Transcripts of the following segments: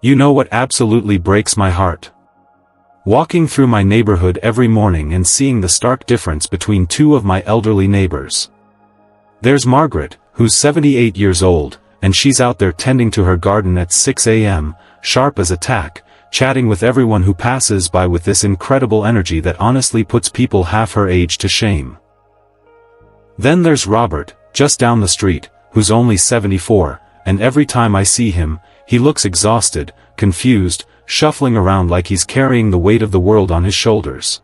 You know what absolutely breaks my heart? Walking through my neighborhood every morning and seeing the stark difference between two of my elderly neighbors. There's Margaret, who's 78 years old, and she's out there tending to her garden at 6 a.m., sharp as a tack, chatting with everyone who passes by with this incredible energy that honestly puts people half her age to shame. Then there's Robert, just down the street, who's only 74, and every time I see him, he looks exhausted, confused, shuffling around like he's carrying the weight of the world on his shoulders.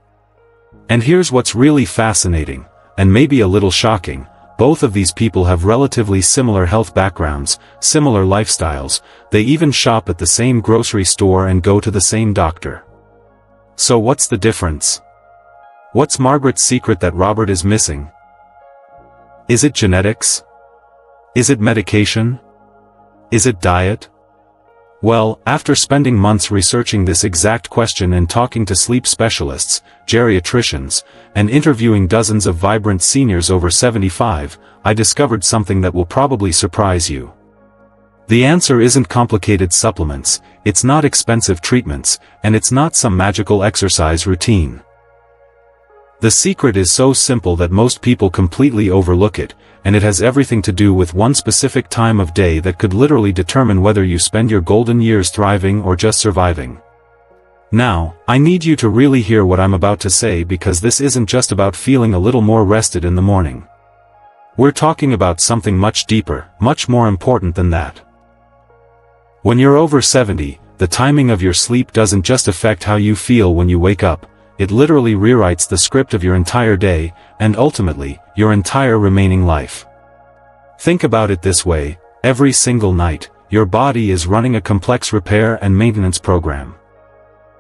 And here's what's really fascinating, and maybe a little shocking. Both of these people have relatively similar health backgrounds, similar lifestyles, they even shop at the same grocery store and go to the same doctor. So what's the difference? What's Margaret's secret that Robert is missing? Is it genetics? Is it medication? Is it diet? Well, after spending months researching this exact question and talking to sleep specialists, geriatricians, and interviewing dozens of vibrant seniors over 75, I discovered something that will probably surprise you. The answer isn't complicated supplements, it's not expensive treatments, and it's not some magical exercise routine. The secret is so simple that most people completely overlook it, and it has everything to do with one specific time of day that could literally determine whether you spend your golden years thriving or just surviving. Now, I need you to really hear what I'm about to say because this isn't just about feeling a little more rested in the morning. We're talking about something much deeper, much more important than that. When you're over 70, the timing of your sleep doesn't just affect how you feel when you wake up. It literally rewrites the script of your entire day, and ultimately, your entire remaining life. Think about it this way, every single night, your body is running a complex repair and maintenance program.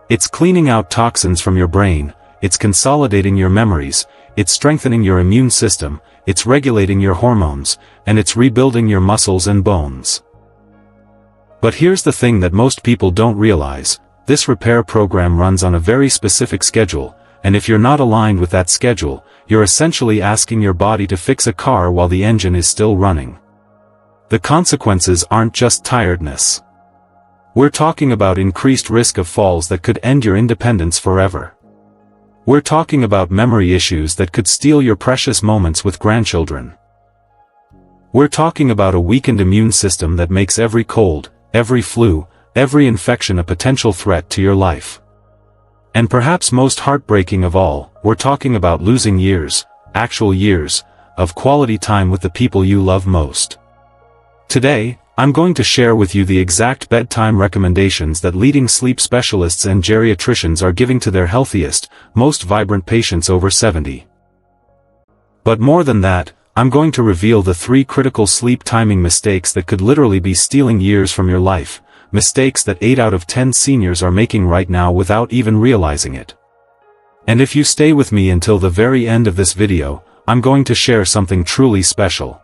It's cleaning out toxins from your brain, it's consolidating your memories, it's strengthening your immune system, it's regulating your hormones, and it's rebuilding your muscles and bones. But here's the thing that most people don't realize. This repair program runs on a very specific schedule, and if you're not aligned with that schedule, you're essentially asking your body to fix a car while the engine is still running. The consequences aren't just tiredness. We're talking about increased risk of falls that could end your independence forever. We're talking about memory issues that could steal your precious moments with grandchildren. We're talking about a weakened immune system that makes every cold, every flu, every infection a potential threat to your life. And perhaps most heartbreaking of all, we're talking about losing years, actual years, of quality time with the people you love most. Today, I'm going to share with you the exact bedtime recommendations that leading sleep specialists and geriatricians are giving to their healthiest, most vibrant patients over 70. But more than that, I'm going to reveal the 3 critical sleep timing mistakes that could literally be stealing years from your life. Mistakes that 8 out of 10 seniors are making right now without even realizing it. And if you stay with me until the very end of this video, I'm going to share something truly special.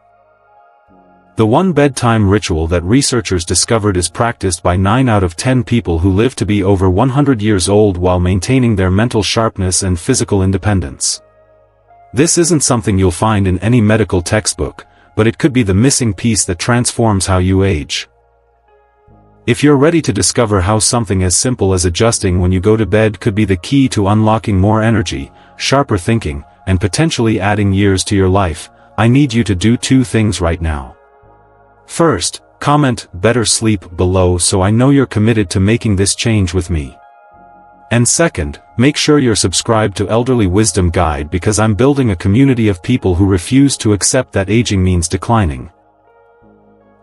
The one bedtime ritual that researchers discovered is practiced by 9 out of 10 people who live to be over 100 years old while maintaining their mental sharpness and physical independence. This isn't something you'll find in any medical textbook, but it could be the missing piece that transforms how you age. If you're ready to discover how something as simple as adjusting when you go to bed could be the key to unlocking more energy, sharper thinking, and potentially adding years to your life, I need you to do 2 things right now. First, comment "better sleep" below so I know you're committed to making this change with me. And second, make sure you're subscribed to Elderly Wisdom Guide because I'm building a community of people who refuse to accept that aging means declining.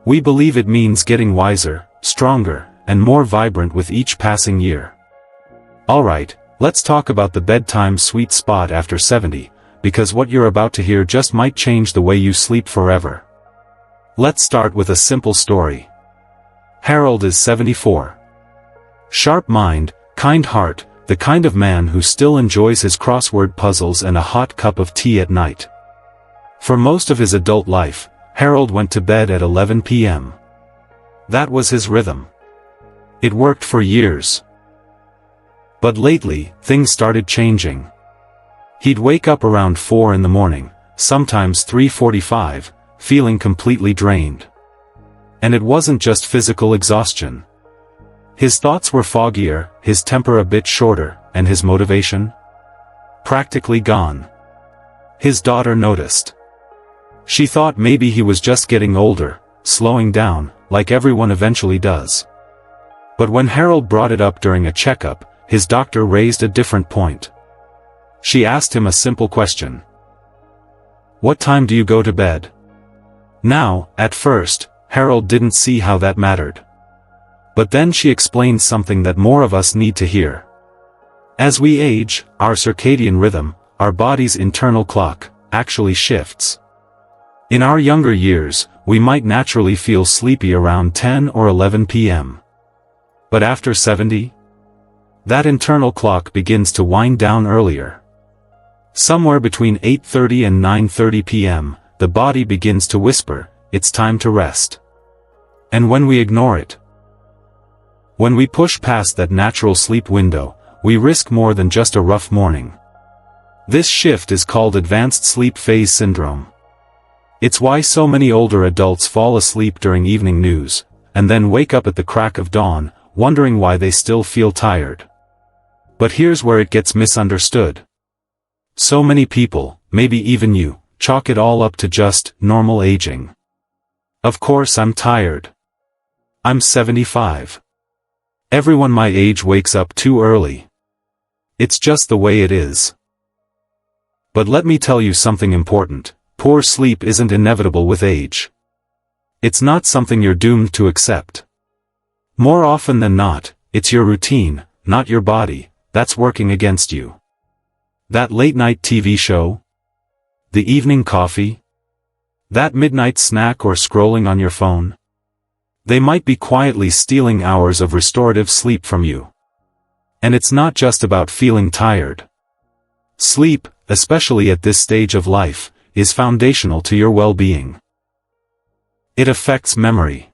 We believe it means getting wiser, stronger, and more vibrant with each passing year. Alright, let's talk about the bedtime sweet spot after 70, because what you're about to hear just might change the way you sleep forever. Let's start with a simple story. Harold is 74. Sharp mind, kind heart, the kind of man who still enjoys his crossword puzzles and a hot cup of tea at night. For most of his adult life, Harold went to bed at 11 p.m. That was his rhythm. It worked for years. But lately, things started changing. He'd wake up around 4 in the morning, sometimes 3:45, feeling completely drained. And it wasn't just physical exhaustion. His thoughts were foggier, his temper a bit shorter, and his motivation? Practically gone. His daughter noticed. She thought maybe he was just getting older, slowing down, like everyone eventually does. But when Harold brought it up during a checkup, his doctor raised a different point. She asked him a simple question. "What time do you go to bed?" Now, at first, Harold didn't see how that mattered. But then she explained something that more of us need to hear. As we age, our circadian rhythm, our body's internal clock, actually shifts. In our younger years, we might naturally feel sleepy around 10 or 11 p.m. But after 70? That internal clock begins to wind down earlier. Somewhere between 8:30 and 9:30 p.m., the body begins to whisper, "It's time to rest." And when we ignore it, when we push past that natural sleep window, we risk more than just a rough morning. This shift is called advanced sleep phase syndrome. It's why so many older adults fall asleep during evening news, and then wake up at the crack of dawn, wondering why they still feel tired. But here's where it gets misunderstood. So many people, maybe even you, chalk it all up to just normal aging. Of course I'm tired. I'm 75. Everyone my age wakes up too early. It's just the way it is. But let me tell you something important. Poor sleep isn't inevitable with age. It's not something you're doomed to accept. More often than not, it's your routine, not your body, that's working against you. That late-night TV show? The evening coffee? That midnight snack or scrolling on your phone? They might be quietly stealing hours of restorative sleep from you. And it's not just about feeling tired. Sleep, especially at this stage of life, is foundational to your well-being. It affects memory.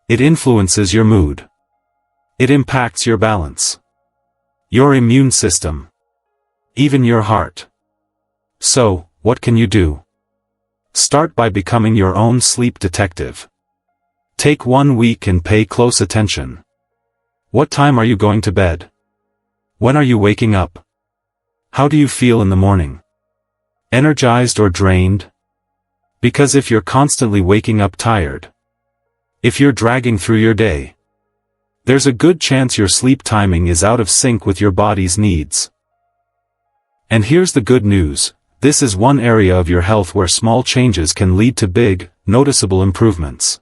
It influences your mood. It impacts your balance. Your immune system. Even your heart. So, what can you do? Start by becoming your own sleep detective. Take 1 week and pay close attention. What time are you going to bed? When are you waking up? How do you feel in the morning? Energized or drained? Because if you're constantly waking up tired, if you're dragging through your day, there's a good chance your sleep timing is out of sync with your body's needs. And here's the good news, this is one area of your health where small changes can lead to big, noticeable improvements.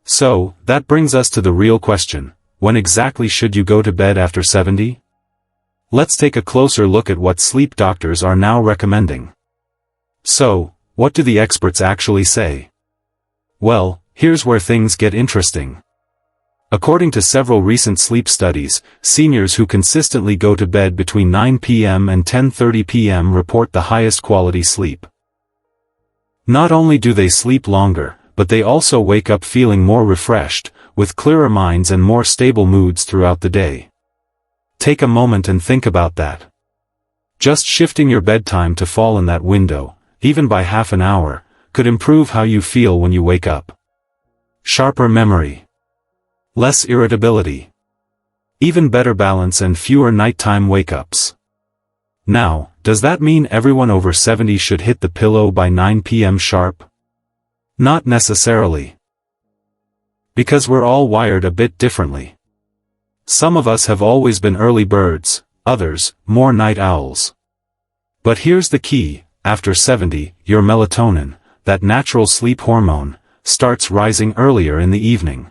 So, that brings us to the real question, when exactly should you go to bed after 70? Let's take a closer look at what sleep doctors are now recommending. So, what do the experts actually say? Well, here's where things get interesting. According to several recent sleep studies, seniors who consistently go to bed between 9 p.m. and 10:30 p.m. report the highest quality sleep. Not only do they sleep longer, but they also wake up feeling more refreshed, with clearer minds and more stable moods throughout the day. Take a moment and think about that. Just shifting your bedtime to fall in that window, even by half an hour, could improve how you feel when you wake up. Sharper memory. Less irritability. Even better balance and fewer nighttime wake-ups. Now, does that mean everyone over 70 should hit the pillow by 9 p.m. sharp? Not necessarily. Because we're all wired a bit differently. Some of us have always been early birds, others, more night owls. But here's the key, after 70, your melatonin, that natural sleep hormone, starts rising earlier in the evening.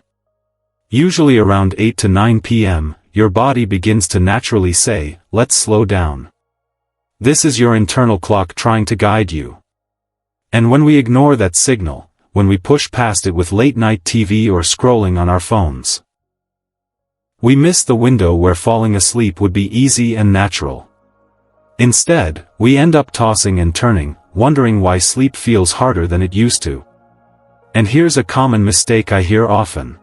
Usually around 8 to 9 p.m., your body begins to naturally say, let's slow down. This is your internal clock trying to guide you. And when we ignore that signal, when we push past it with late-night TV or scrolling on our phones, we miss the window where falling asleep would be easy and natural. Instead, we end up tossing and turning, wondering why sleep feels harder than it used to. And here's a common mistake I hear often.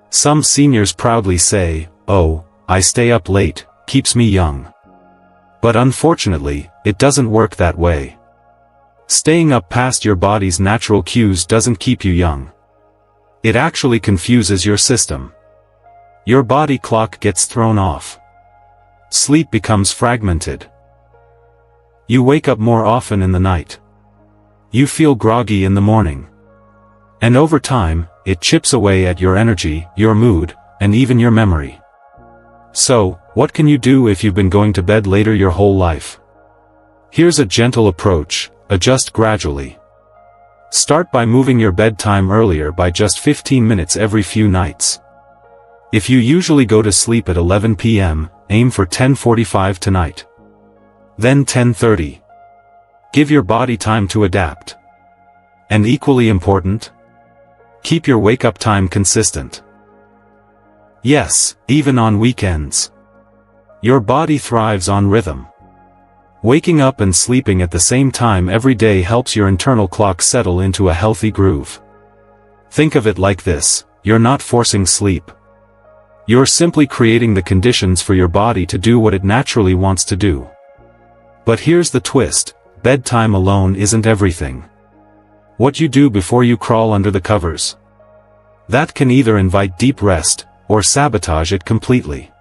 Some seniors proudly say, "Oh, I stay up late, keeps me young." But unfortunately, it doesn't work that way. Staying up past your body's natural cues doesn't keep you young. It actually confuses your system. Your body clock gets thrown off. Sleep becomes fragmented. You wake up more often in the night. You feel groggy in the morning. And over time, it chips away at your energy, your mood, and even your memory. So, what can you do if you've been going to bed later your whole life? Here's a gentle approach: adjust gradually. Start by moving your bedtime earlier by just 15 minutes every few nights. If you usually go to sleep at 11 p.m., aim for 10:45 tonight. Then 10:30. Give your body time to adapt. And equally important, keep your wake-up time consistent. Yes, even on weekends. Your body thrives on rhythm. Waking up and sleeping at the same time every day helps your internal clock settle into a healthy groove. Think of it like this: you're not forcing sleep. You're simply creating the conditions for your body to do what it naturally wants to do. But here's the twist: bedtime alone isn't everything. What you do before you crawl under the covers, that can either invite deep rest, or sabotage it completely.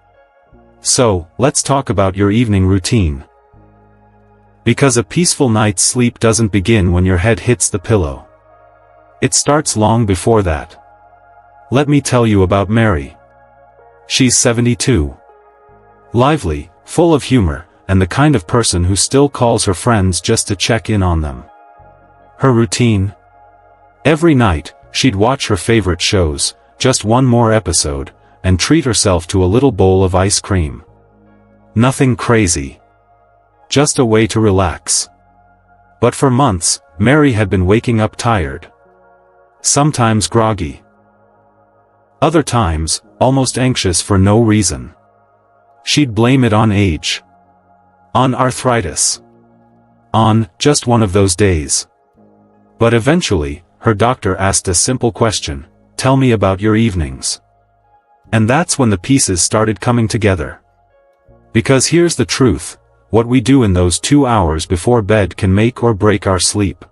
So, let's talk about your evening routine. Because a peaceful night's sleep doesn't begin when your head hits the pillow. It starts long before that. Let me tell you about Mary. She's 72. Lively, full of humor, and the kind of person who still calls her friends just to check in on them. Her routine? Every night, she'd watch her favorite shows, just one more episode, and treat herself to a little bowl of ice cream. Nothing crazy. Just a way to relax. But for months, Mary had been waking up tired. Sometimes groggy. Other times, almost anxious for no reason. She'd blame it on age. On arthritis. On just one of those days. But eventually, her doctor asked a simple question: tell me about your evenings. And that's when the pieces started coming together. Because here's the truth: what we do in those 2 hours before bed can make or break our sleep.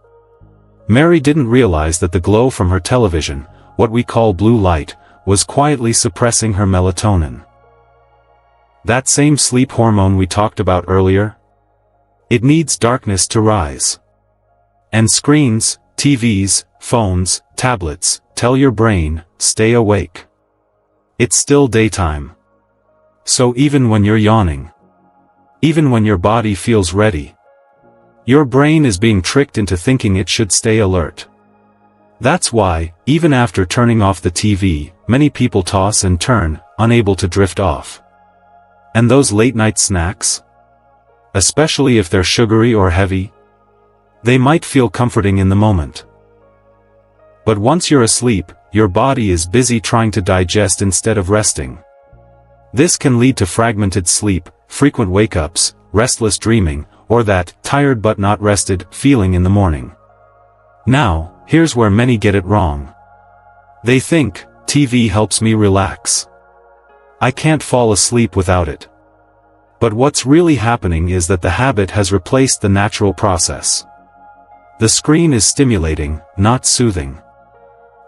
Mary didn't realize that the glow from her television, what we call blue light, was quietly suppressing her melatonin. That same sleep hormone we talked about earlier? It needs darkness to rise. And screens, TVs, phones, tablets, tell your brain, stay awake. It's still daytime. So even when you're yawning, even when your body feels ready, your brain is being tricked into thinking it should stay alert. That's why, even after turning off the TV, many people toss and turn, unable to drift off. And those late-night snacks? Especially if they're sugary or heavy? They might feel comforting in the moment. But once you're asleep, your body is busy trying to digest instead of resting. This can lead to fragmented sleep, frequent wake-ups, restless dreaming, or that tired but not rested feeling in the morning. Now, here's where many get it wrong. They think, TV helps me relax. I can't fall asleep without it. But what's really happening is that the habit has replaced the natural process. The screen is stimulating, not soothing.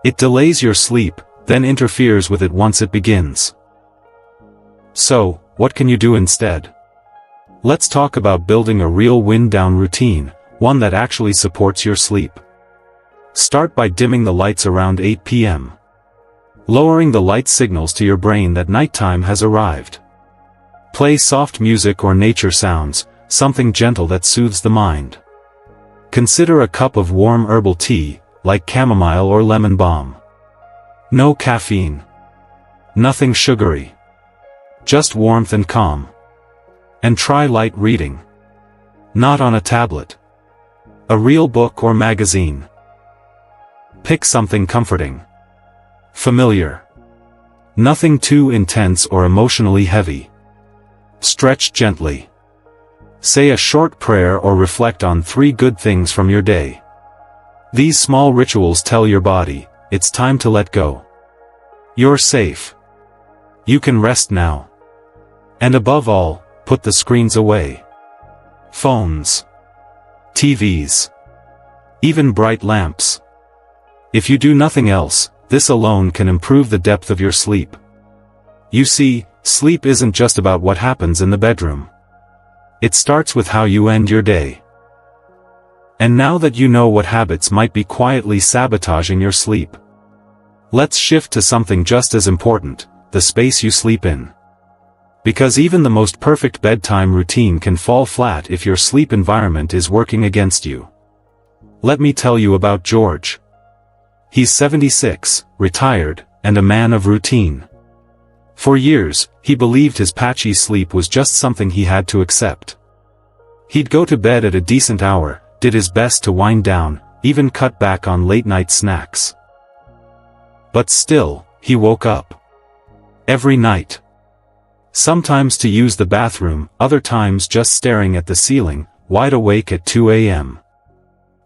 It delays your sleep, then interferes with it once it begins. So, what can you do instead? Let's talk about building a real wind-down routine, one that actually supports your sleep. Start by dimming the lights around 8 p.m. Lowering the light signals to your brain that nighttime has arrived. Play soft music or nature sounds, something gentle that soothes the mind. Consider a cup of warm herbal tea, like chamomile or lemon balm. No caffeine. Nothing sugary. Just warmth and calm. And try light reading. Not on a tablet. A real book or magazine. Pick something comforting. Familiar. Nothing too intense or emotionally heavy. Stretch gently. Say a short prayer or reflect on 3 good things from your day. These small rituals tell your body, it's time to let go. You're safe. You can rest now. And above all, put the screens away. Phones. TVs. Even bright lamps. If you do nothing else, this alone can improve the depth of your sleep. You see, sleep isn't just about what happens in the bedroom. It starts with how you end your day. And now that you know what habits might be quietly sabotaging your sleep, let's shift to something just as important, the space you sleep in. Because even the most perfect bedtime routine can fall flat if your sleep environment is working against you. Let me tell you about George. He's 76, retired, and a man of routine. For years, he believed his patchy sleep was just something he had to accept. He'd go to bed at a decent hour, did his best to wind down, even cut back on late-night snacks. But still, he woke up. Every night. Sometimes to use the bathroom, other times just staring at the ceiling, wide awake at 2 a.m.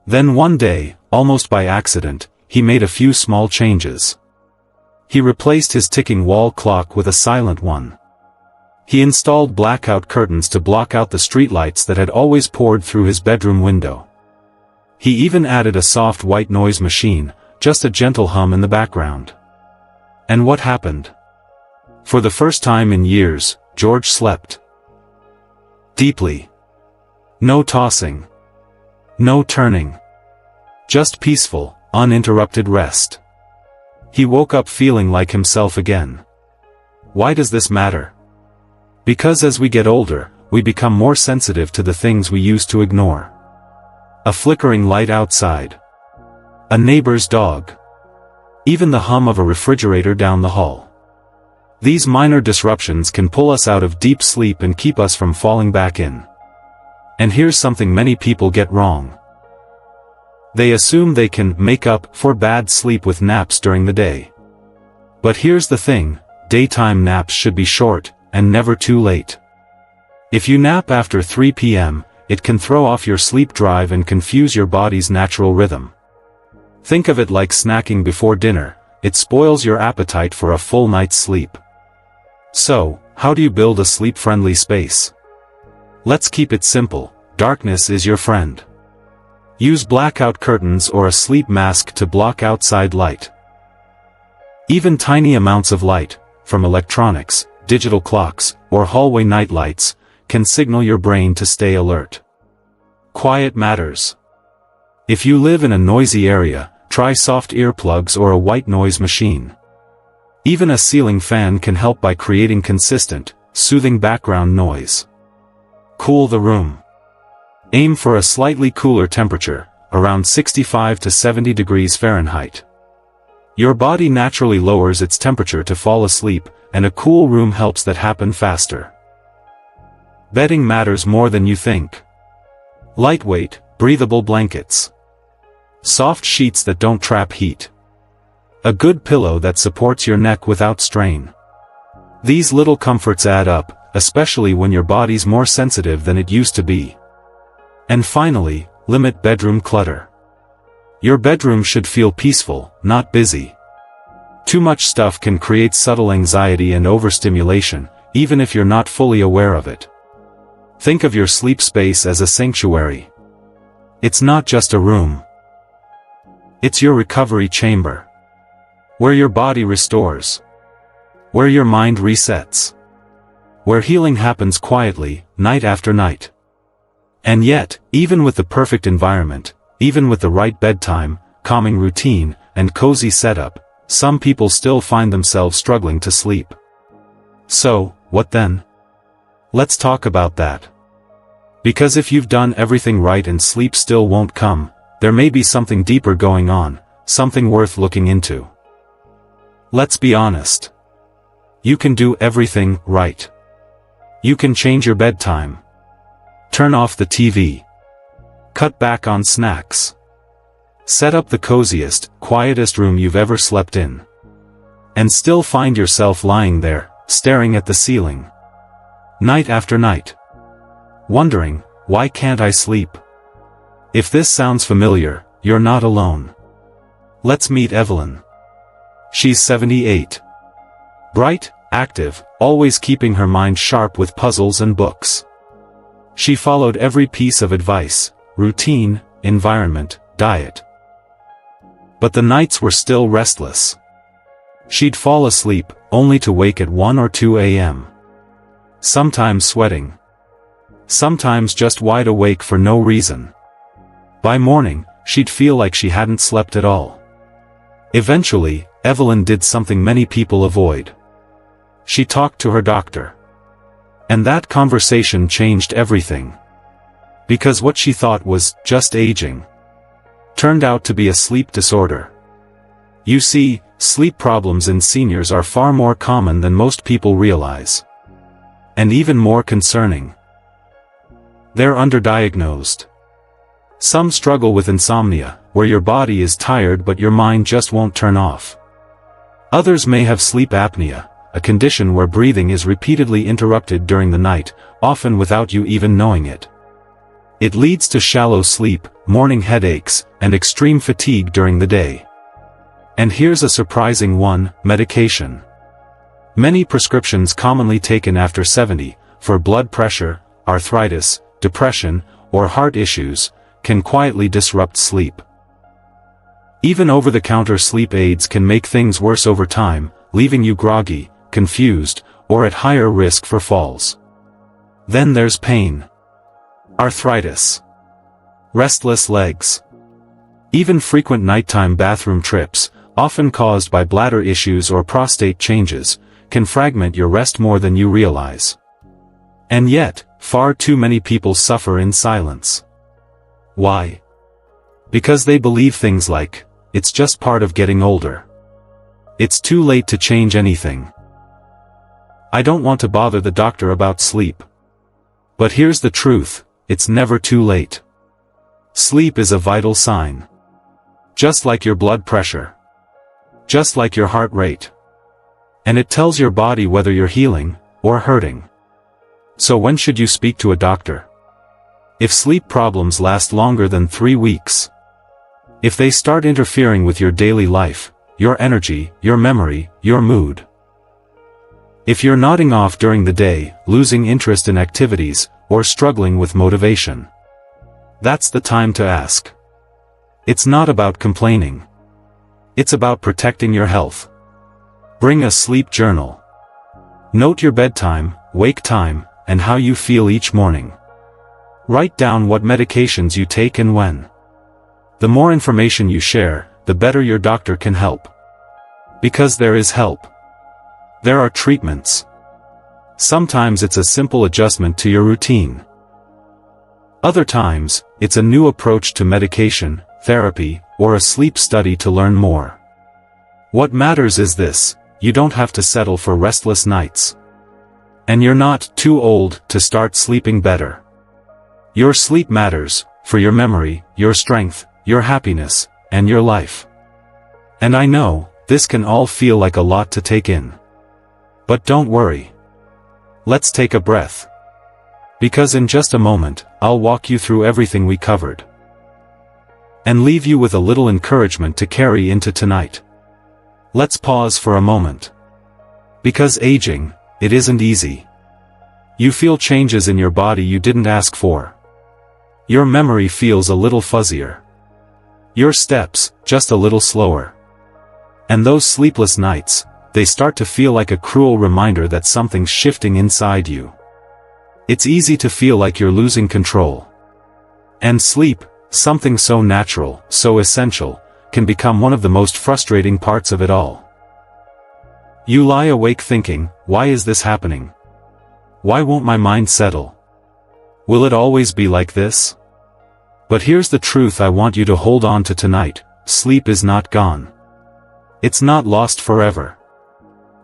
Then one day, almost by accident, he made a few small changes. He replaced his ticking wall clock with a silent one. He installed blackout curtains to block out the streetlights that had always poured through his bedroom window. He even added a soft white noise machine, just a gentle hum in the background. And what happened? For the first time in years, George slept deeply. No tossing. No turning. Just peaceful, uninterrupted rest. He woke up feeling like himself again. Why does this matter? Because as we get older, we become more sensitive to the things we used to ignore. A flickering light outside. A neighbor's dog. Even the hum of a refrigerator down the hall. These minor disruptions can pull us out of deep sleep and keep us from falling back in. And here's something many people get wrong. They assume they can make up for bad sleep with naps during the day. But here's the thing, daytime naps should be short, and never too late. If you nap after 3 p.m., it can throw off your sleep drive and confuse your body's natural rhythm. Think of it like snacking before dinner, it spoils your appetite for a full night's sleep. So, how do you build a sleep-friendly space? Let's keep it simple, darkness is your friend. Use blackout curtains or a sleep mask to block outside light. Even tiny amounts of light, from electronics, digital clocks, or hallway night lights, can signal your brain to stay alert. Quiet matters. If you live in a noisy area, try soft earplugs or a white noise machine. Even a ceiling fan can help by creating consistent, soothing background noise. Cool the room. Aim for a slightly cooler temperature, around 65 to 70 degrees Fahrenheit. Your body naturally lowers its temperature to fall asleep, and a cool room helps that happen faster. Bedding matters more than you think. Lightweight, breathable blankets. Soft sheets that don't trap heat. A good pillow that supports your neck without strain. These little comforts add up, especially when your body's more sensitive than it used to be. And finally, limit bedroom clutter. Your bedroom should feel peaceful, not busy. Too much stuff can create subtle anxiety and overstimulation, even if you're not fully aware of it. Think of your sleep space as a sanctuary. It's not just a room. It's your recovery chamber. Where your body restores. Where your mind resets. Where healing happens quietly, night after night. And yet, even with the perfect environment, even with the right bedtime, calming routine, and cozy setup, some people still find themselves struggling to sleep. So, what then? Let's talk about that. Because if you've done everything right and sleep still won't come, there may be something deeper going on, something worth looking into. Let's be honest. You can do everything right. You can change your bedtime. Turn off the TV. Cut back on snacks. Set up the coziest, quietest room you've ever slept in. And still find yourself lying there, staring at the ceiling. Night after night. Wondering, why can't I sleep? If this sounds familiar, you're not alone. Let's meet Evelyn. She's 78. Bright, active, always keeping her mind sharp with puzzles and books. She followed every piece of advice, routine, environment, diet. But the nights were still restless. She'd fall asleep, only to wake at 1 or 2 a.m. Sometimes sweating. Sometimes just wide awake for no reason. By morning, she'd feel like she hadn't slept at all. Eventually, Evelyn did something many people avoid. She talked to her doctor. And that conversation changed everything. Because what she thought was just aging turned out to be a sleep disorder. You see, sleep problems in seniors are far more common than most people realize. And even more concerning. They're underdiagnosed. Some struggle with insomnia, where your body is tired but your mind just won't turn off. Others may have sleep apnea, a condition where breathing is repeatedly interrupted during the night, often without you even knowing it. It leads to shallow sleep, morning headaches, and extreme fatigue during the day. And here's a surprising one: medication. Many prescriptions commonly taken after 70, for blood pressure, arthritis, depression, or heart issues, can quietly disrupt sleep. Even over-the-counter sleep aids can make things worse over time, leaving you groggy, confused, or at higher risk for falls. Then there's pain. Arthritis. Restless legs. Even frequent nighttime bathroom trips, often caused by bladder issues or prostate changes, can fragment your rest more than you realize. And yet, far too many people suffer in silence. Why? Because they believe things like, "It's just part of getting older. It's too late to change anything. I don't want to bother the doctor about sleep." But here's the truth: it's never too late. Sleep is a vital sign. Just like your blood pressure. Just like your heart rate. And it tells your body whether you're healing, or hurting. So when should you speak to a doctor? If sleep problems last longer than 3 weeks. If they start interfering with your daily life, your energy, your memory, your mood. If you're nodding off during the day, losing interest in activities, or struggling with motivation. That's the time to ask. It's not about complaining. It's about protecting your health. Bring a sleep journal. Note your bedtime, wake time, and how you feel each morning. Write down what medications you take and when. The more information you share, the better your doctor can help. Because there is help. There are treatments. Sometimes it's a simple adjustment to your routine. Other times, it's a new approach to medication, therapy, or a sleep study to learn more. What matters is this: you don't have to settle for restless nights. And you're not too old to start sleeping better. Your sleep matters, for your memory, your strength, your happiness, and your life. And I know, this can all feel like a lot to take in. But don't worry. Let's take a breath. Because in just a moment, I'll walk you through everything we covered. And leave you with a little encouragement to carry into tonight. Let's pause for a moment. Because aging, it isn't easy. You feel changes in your body you didn't ask for. Your memory feels a little fuzzier. Your steps, just a little slower. And those sleepless nights, they start to feel like a cruel reminder that something's shifting inside you. It's easy to feel like you're losing control. And sleep, something so natural, so essential, can become one of the most frustrating parts of it all. You lie awake thinking, why is this happening? Why won't my mind settle? Will it always be like this? But here's the truth I want you to hold on to tonight: sleep is not gone. It's not lost forever.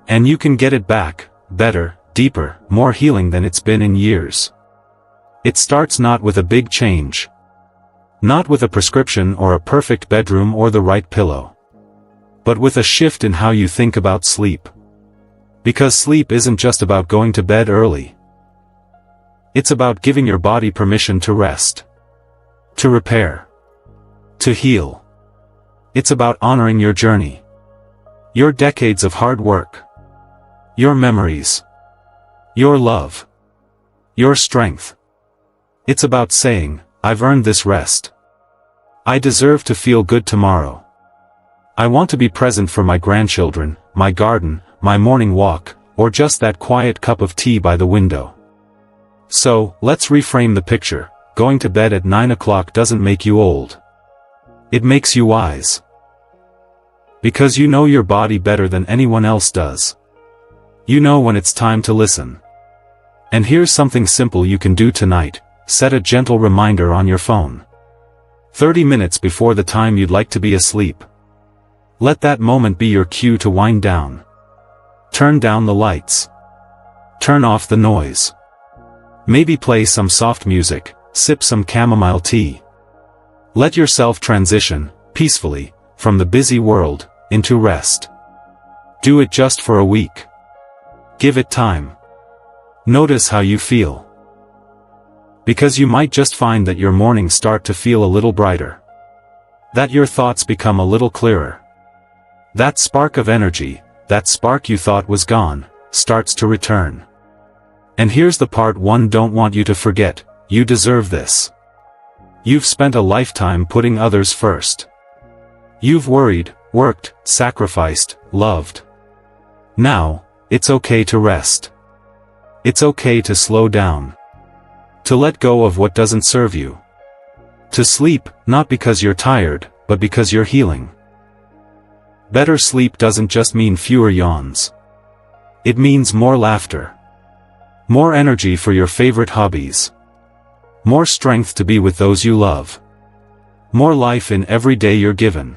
And you can get it back, better, deeper, more healing than it's been in years. It starts not with a big change. Not with a prescription or a perfect bedroom or the right pillow. But with a shift in how you think about sleep. Because sleep isn't just about going to bed early. It's about giving your body permission to rest. To repair. To heal. It's about honoring your journey. Your decades of hard work. Your memories. Your love. Your strength. It's about saying, I've earned this rest. I deserve to feel good tomorrow. I want to be present for my grandchildren, my garden, my morning walk, or just that quiet cup of tea by the window. So, let's reframe the picture. Going to bed at 9 o'clock doesn't make you old. It makes you wise. Because you know your body better than anyone else does. You know when it's time to listen. And here's something simple you can do tonight: set a gentle reminder on your phone. 30 minutes before the time you'd like to be asleep. Let that moment be your cue to wind down. Turn down the lights. Turn off the noise. Maybe play some soft music, sip some chamomile tea. Let yourself transition, peacefully, from the busy world, into rest. Do it just for a week. Give it time. Notice how you feel. Because you might just find that your mornings start to feel a little brighter. That your thoughts become a little clearer. That spark of energy, that spark you thought was gone, starts to return. And here's the part one don't want you to forget: you deserve this. You've spent a lifetime putting others first. You've worried, worked, sacrificed, loved. Now, it's okay to rest. It's okay to slow down. To let go of what doesn't serve you. To sleep, not because you're tired, but because you're healing. Better sleep doesn't just mean fewer yawns. It means more laughter. More energy for your favorite hobbies. More strength to be with those you love. More life in every day you're given.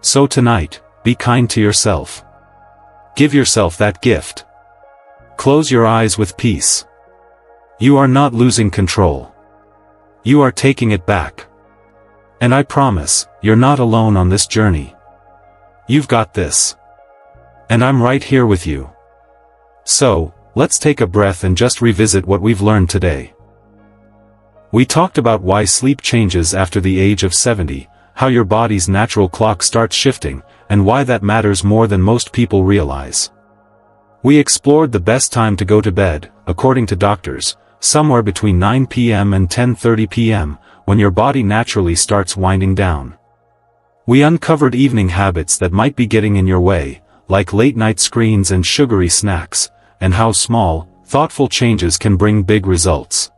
So tonight, be kind to yourself. Give yourself that gift. Close your eyes with peace. You are not losing control. You are taking it back. And I promise, you're not alone on this journey. You've got this. And I'm right here with you. So, let's take a breath and just revisit what we've learned today. We talked about why sleep changes after the age of 70, how your body's natural clock starts shifting, and why that matters more than most people realize. We explored the best time to go to bed, according to doctors, somewhere between 9 p.m. and 10:30 p.m., when your body naturally starts winding down. We uncovered evening habits that might be getting in your way, like late-night screens and sugary snacks, and how small, thoughtful changes can bring big results.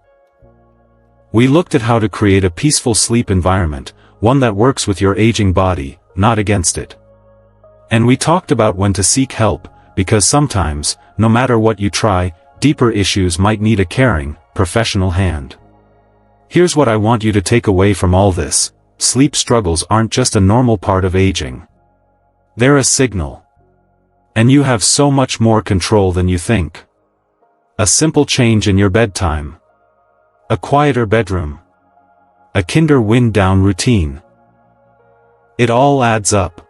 We looked at how to create a peaceful sleep environment, one that works with your aging body, not against it. And we talked about when to seek help, because sometimes, no matter what you try, deeper issues might need a caring, professional hand. Here's what I want you to take away from all this: sleep struggles aren't just a normal part of aging. They're a signal. And you have so much more control than you think. A simple change in your bedtime. A quieter bedroom. A kinder wind-down routine. It all adds up.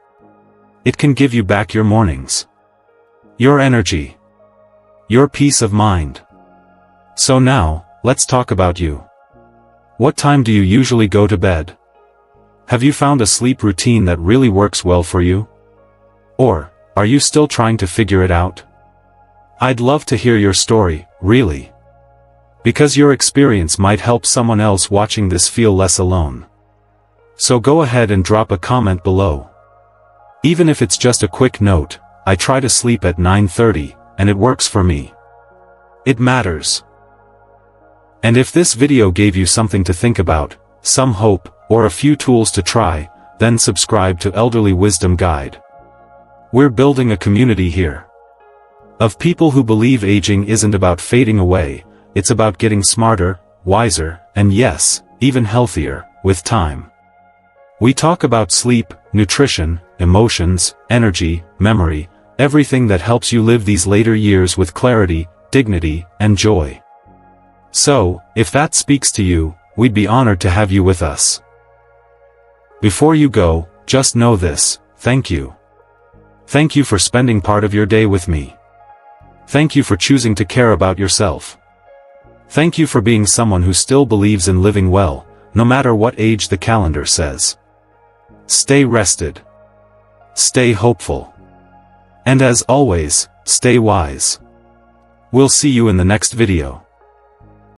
It can give you back your mornings. Your energy. Your peace of mind. So now, let's talk about you. What time do you usually go to bed? Have you found a sleep routine that really works well for you? Or, are you still trying to figure it out? I'd love to hear your story, really. Because your experience might help someone else watching this feel less alone. So go ahead and drop a comment below. Even if it's just a quick note: I try to sleep at 9:30, and it works for me. It matters. And if this video gave you something to think about, some hope, or a few tools to try, then subscribe to Elderly Wisdom Guide. We're building a community here. Of people who believe aging isn't about fading away, it's about getting smarter, wiser, and yes, even healthier, with time. We talk about sleep, nutrition, emotions, energy, memory, everything that helps you live these later years with clarity, dignity, and joy. So, if that speaks to you, we'd be honored to have you with us. Before you go, just know this: thank you. Thank you for spending part of your day with me. Thank you for choosing to care about yourself. Thank you for being someone who still believes in living well, no matter what age the calendar says. Stay rested. Stay hopeful. And as always, stay wise. We'll see you in the next video.